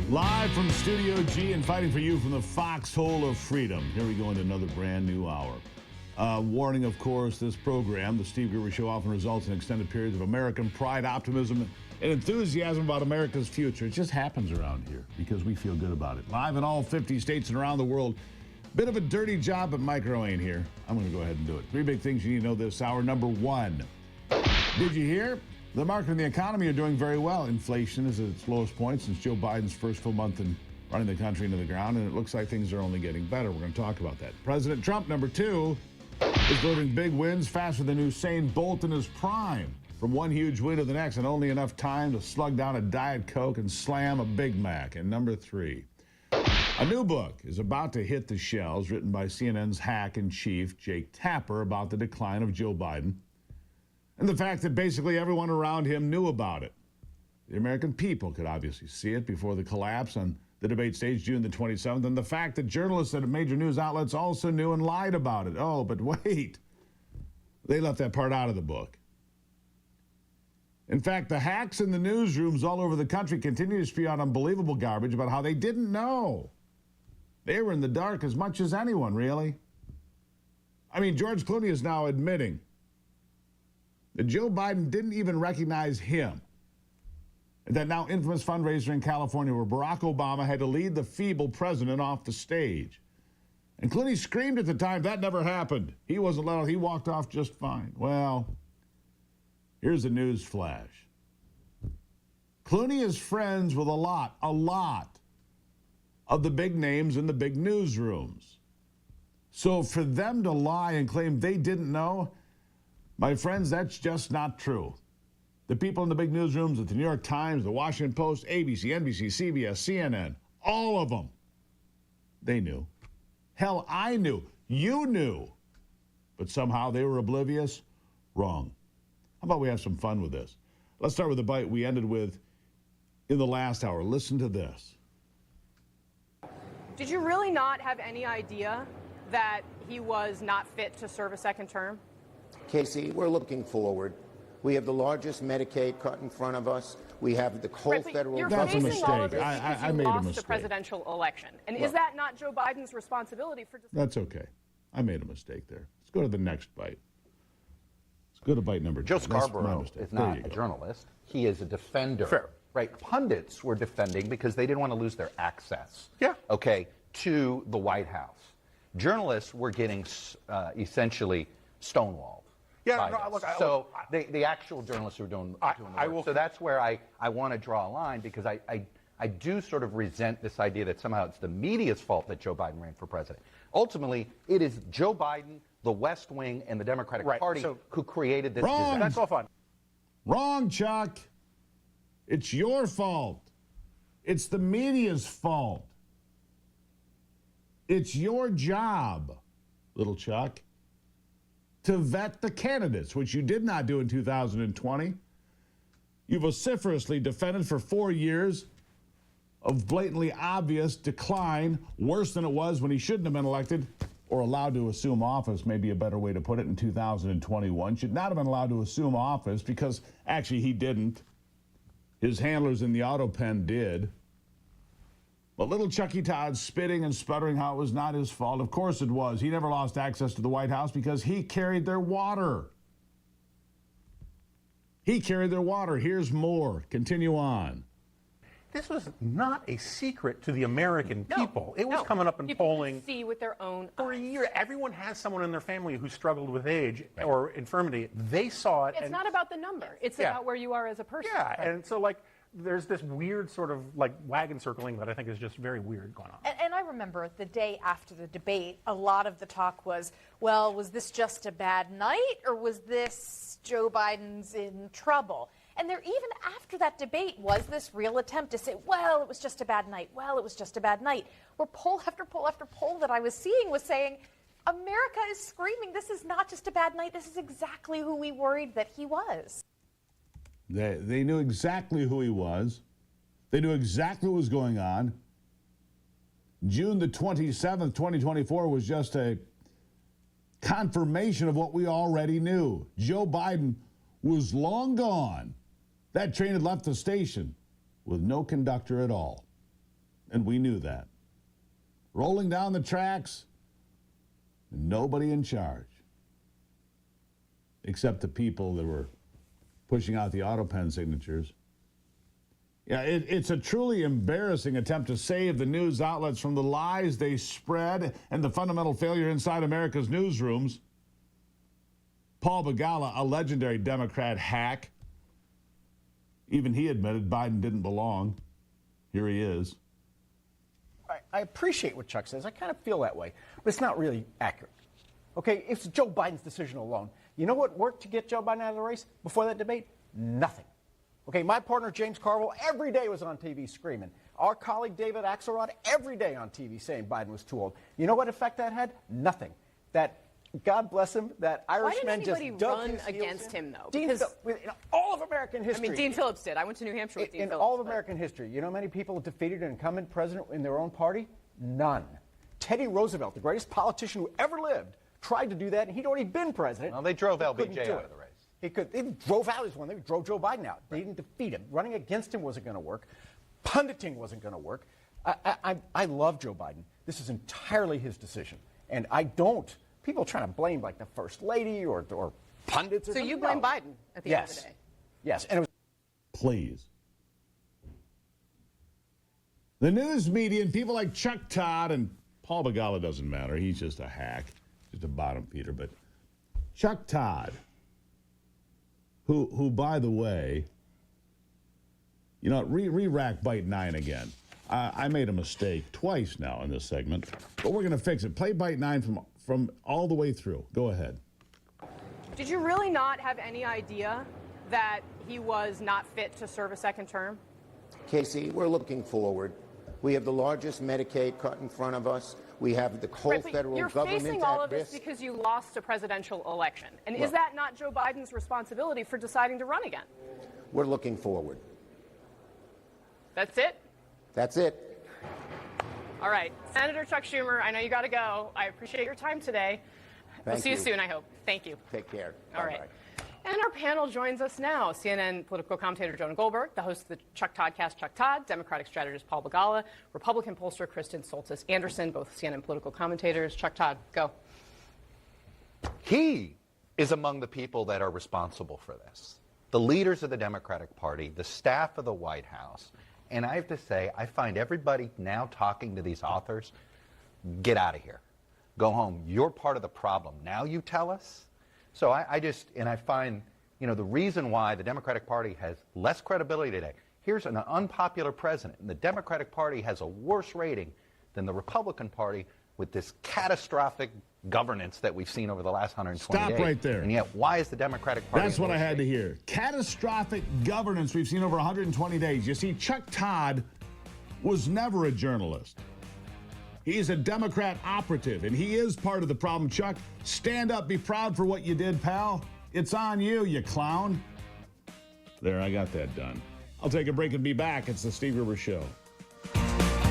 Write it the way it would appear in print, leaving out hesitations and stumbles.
Live from Studio G and fighting for you from the foxhole of freedom. Here we go into another brand new hour. Warning, of course, this program, the Steve Gruber Show, often results in extended periods of American pride, optimism, and enthusiasm about America's future. It just happens around here because we feel good about it. Live in all 50 states and around the world. Bit of a dirty job, but Mike Rowe ain't here. I'm going to go ahead and do it. Three big things you need to know this hour. Number one, did you hear? The market and the economy are doing very well. Inflation is at its lowest point since Joe Biden's first full month in running the country into the ground, and it looks like things are only getting better. We're going to talk about that. President Trump, number two, is delivering big wins faster than Usain Bolt in his prime. From one huge win to the next, and only enough time to slug down a Diet Coke and slam a Big Mac. And number three, a new book is about to hit the shelves, written by CNN's hack-in-chief, Jake Tapper, about the decline of Joe Biden. And the fact that basically everyone around him knew about it. The American people could obviously see it before the collapse on the debate stage June the 27th. And the fact that journalists at major news outlets also knew and lied about it. Oh, but wait. They left that part out of the book. In fact, the hacks in the newsrooms all over the country continue to spew out unbelievable garbage about how they didn't know. They were in the dark as much as anyone, really. I mean, George Clooney is now admitting that Joe Biden didn't even recognize him. And that now infamous fundraiser in California where Barack Obama had to lead the feeble president off the stage. And Clooney screamed at the time, that never happened. He wasn't let out. He walked off just fine. Well, here's a news flash. Clooney is friends with a lot of the big names in the big newsrooms. So for them to lie and claim they didn't know, my friends, that's just not true. The people in the big newsrooms at the New York Times, the Washington Post, ABC, NBC, CBS, CNN, all of them, they knew. Hell, I knew. You knew. But somehow they were oblivious? Wrong. How about we have some fun with this? Let's start with the bite we ended with in the last hour. Listen to this. Did you really not have any idea that he was not fit to serve a second term? Casey, we're looking forward. We have the largest Medicaid cut in front of us. We have the whole federal You're That's a facing all of mistake. this because I you made a lost the mistake. presidential election. And Well, is that not Joe Biden's responsibility for just... That's okay. I made a mistake there. Let's go to the next bite. Let's go to bite number two. Joe That's my Scarborough mistake. is There not you a go. journalist. He is a defender. Fair. Right? Pundits were defending because they didn't want to lose their access. Yeah. Okay, to the White House. Journalists were getting essentially stonewalled. Yeah, by no, this. look, So the actual journalists were doing the I work. will- So that's where I want to draw a line because I do sort of resent this idea that somehow it's the media's fault that Joe Biden ran for president. Ultimately, it is Joe Biden, the West Wing, and the Democratic Right, Party so- who created this Wrong. disaster. That's all fun. Wrong, Chuck. It's your fault. It's the media's fault. It's your job, little Chuck, to vet the candidates, which you did not do in 2020. You vociferously defended for 4 years of blatantly obvious decline, worse than it was when he shouldn't have been elected or allowed to assume office, maybe a better way to put it, in 2021. Should not have been allowed to assume office because actually he didn't. His handlers in the auto pen did. But little Chucky Todd spitting and sputtering how it was not his fault. Of course it was. He never lost access to the White House because he carried their water. He carried their water. Here's more. Continue on. This was not a secret to the American people. It was No. coming up in People can polling see with their own for a eyes. year. Everyone has someone in their family who struggled with age or infirmity. They saw it. It's and, not about the number. It's Yeah. about where you are as a person. Yeah, and so like there's this weird sort of like wagon circling that I think is just very weird going on. And I remember the day after the debate, a lot of the talk was, well, was this just a bad night or was this Joe Biden's in trouble? And there, even after that debate, was this real attempt to say, well, it was just a bad night. Well, it was just a bad night. Where poll after poll after poll that I was seeing was saying, America is screaming, this is not just a bad night. This is exactly who we worried that he was. They knew exactly who he was. They knew exactly what was going on. June the 27th, 2024 was just a confirmation of what we already knew. Joe Biden was long gone. That train had left the station with no conductor at all. and we knew that. Rolling down the tracks, nobody in charge. Except the people that were pushing out the auto pen signatures. Yeah, it's a truly embarrassing attempt to save the news outlets from the lies they spread and the fundamental failure inside America's newsrooms. Paul Begala, a legendary Democrat hack, even he admitted Biden didn't belong. Here he is. I appreciate what Chuck says. I kind of feel that way, but it's not really accurate. Okay, it's Joe Biden's decision alone. You know what worked to get Joe Biden out of the race before that debate? Nothing. Okay, my partner James Carville every day was on TV screaming. Our colleague David Axelrod every day on TV saying Biden was too old. You know what effect that had? Nothing. That, God bless him, that Irishman just dug his heels in. Why didn't anybody run against him, though? Because in all of American history. I mean, Dean Phillips did. I went to New Hampshire with Dean Phillips. In all of American history, you know how many people defeated an incumbent president in their own party? None. Teddy Roosevelt, the greatest politician who ever lived, tried to do that, and he'd already been president. Well, they drove LBJ out of the race. They drove out his one. They drove Joe Biden out. They didn't defeat him. Running against him wasn't going to work. Punditing wasn't going to work. I love Joe Biden. This is entirely his decision. And I don't. People trying to blame like the first lady or pundits. Or so you blame Biden at the end of the day. Yes. And it was. Please. The news media and people like Chuck Todd and Paul Begala doesn't matter. He's just a hack, just a bottom feeder. But Chuck Todd, who by the way, you know, re-rack bite 9 again. I made a mistake twice now in this segment, but we're going to fix it. Play bite 9 from all the way through. Go ahead. Did you really not have any idea that he was not fit to serve a second term? Casey, we're looking forward. We have the largest Medicaid cut in front of us. We have the whole federal you're government facing all at of this risk. because you lost a presidential election. And Look, is that not Joe Biden's responsibility for deciding to run again? We're looking forward. That's it? That's it. All right. Senator Chuck Schumer, I know you got to go. I appreciate your time today. We'll see you soon, I hope. Thank you. Take care. All right. And our panel joins us now. CNN political commentator Jonah Goldberg, the host of the Chuck Toddcast, Chuck Todd, Democratic strategist Paul Begala, Republican pollster Kristen Soltis Anderson, both CNN political commentators. Chuck Todd, go. He is among the people that are responsible for this. The leaders of the Democratic Party, the staff of the White House. And I have to say, I find everybody now talking to these authors, get out of here. Go home. You're part of the problem. Now you tell us? So I find, you know, the reason why the Democratic Party has less credibility today. Here's an unpopular president, and the Democratic Party has a worse rating than the Republican Party with this catastrophic governance that we've seen over the last 120 days. Stop right there. And yet, why is the Democratic Party? That's what I had to hear. Catastrophic governance we've seen over 120 days. You see, Chuck Todd was never a journalist. He's a Democrat operative, and he is part of the problem. Chuck, stand up. Be proud for what you did, pal. It's on you, you clown. There, I got that done. I'll take a break and be back. It's the Steve Gruber Show.